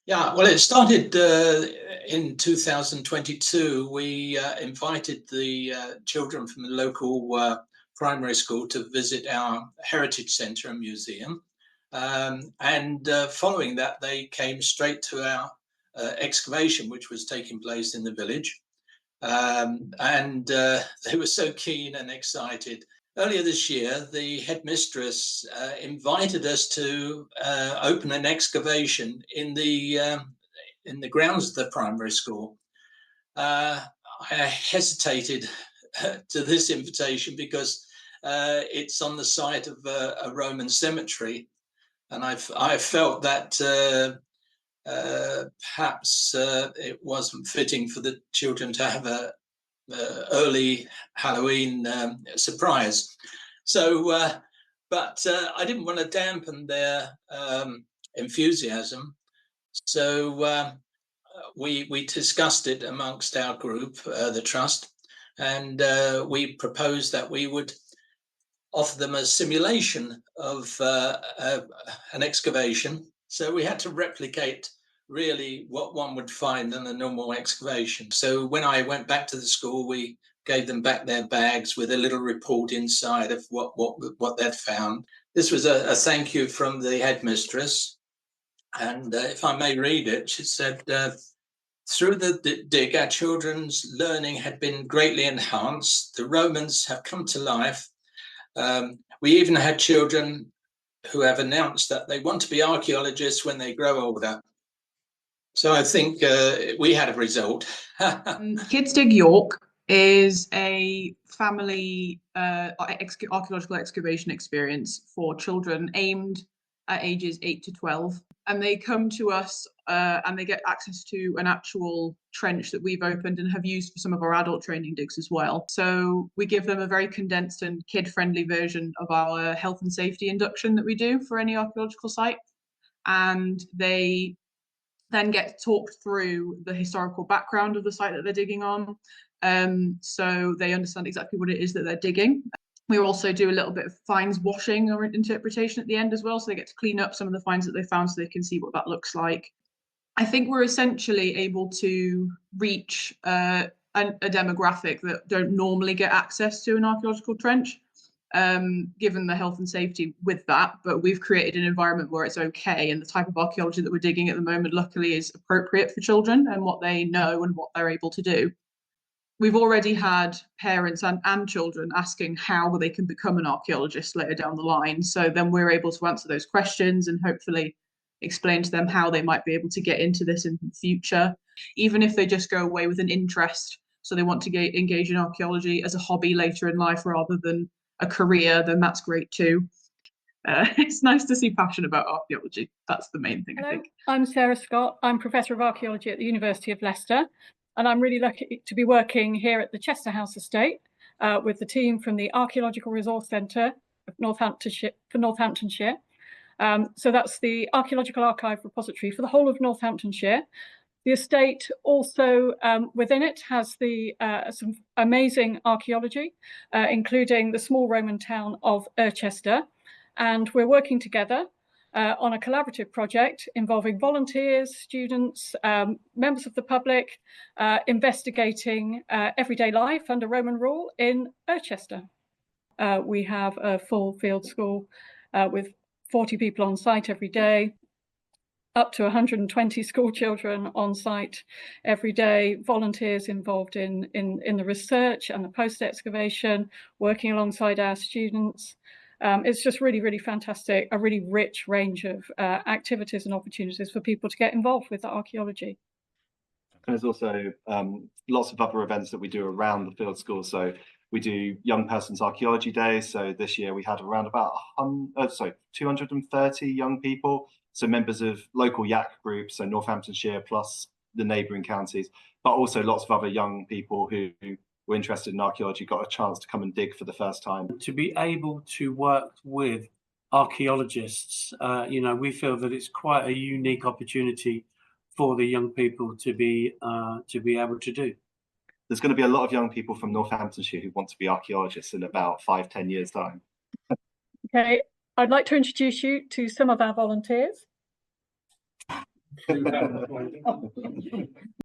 Yeah, well, it started in 2022. We invited the children from the local primary school to visit our heritage centre and museum. And following that, they came straight to our excavation, which was taking place in the village. And they were so keen and excited. Earlier this year, the headmistress invited us to open an excavation in the grounds of the primary school. I hesitated to this invitation because it's on the site of a Roman cemetery, and I felt that perhaps it wasn't fitting for the children to have a early Halloween surprise. So, but I didn't want to dampen their enthusiasm. So we discussed it amongst our group, the trust, and we proposed that we would offer them a simulation of an excavation. So we had to replicate really what one would find in a normal excavation. So when I went back to the school, we gave them back their bags with a little report inside of what they'd found. This was a thank you from the headmistress. And if I may read it, she said, through the dig, our children's learning had been greatly enhanced. The Romans have come to life. We even had children who have announced that they want to be archaeologists when they grow older. So I think we had a result. Kids Dig York is a family archaeological excavation experience for children aimed at ages 8 to 12. And they come to us and they get access to an actual trench that we've opened and have used for some of our adult training digs as well. So we give them a very condensed and kid-friendly version of our health and safety induction that we do for any archaeological site. And they then get talked through the historical background of the site that they're digging on, so they understand exactly what it is that they're digging. We also do a little bit of finds washing or interpretation at the end as well, so they get to clean up some of the finds that they found so they can see what that looks like. I think we're essentially able to reach a demographic that don't normally get access to an archaeological trench, given the health and safety with that, but we've created an environment where it's okay, and the type of archaeology that we're digging at the moment luckily is appropriate for children and what they know and what they're able to do. We've already had parents and children asking how they can become an archaeologist later down the line, so then we're able to answer those questions and hopefully explain to them how they might be able to get into this in the future, even if they just go away with an interest, so they want to engage in archaeology as a hobby later in life rather than a career, then that's great too. It's nice to see passion about archaeology. That's the main thing. Hello, I think. I'm Sarah Scott. I'm Professor of Archaeology at the University of Leicester, and I'm really lucky to be working here at the Chester House Estate with the team from the Archaeological Resource Centre of Northamptonshire. So that's the Archaeological Archive Repository for the whole of Northamptonshire. The estate also within it has some amazing archaeology, including the small Roman town of Irchester. And we're working together on a collaborative project involving volunteers, students, members of the public, investigating everyday life under Roman rule in Irchester. We have a full field school with 40 people on site every day, up to 120 school children on site every day, volunteers involved in the research and the post-excavation, working alongside our students. It's just really, really fantastic, a really rich range of activities and opportunities for people to get involved with archaeology. And there's also lots of other events that we do around the field school. So we do Young Persons Archaeology Day. So this year we had around about 230 young people. So members of local YAC groups, so Northamptonshire plus the neighbouring counties, but also lots of other young people who were interested in archaeology got a chance to come and dig for the first time. To be able to work with archaeologists, we feel that it's quite a unique opportunity for the young people to be able to do. There's going to be a lot of young people from Northamptonshire who want to be archaeologists in about 5-10 years' time. Okay, I'd like to introduce you to some of our volunteers. 2 pound.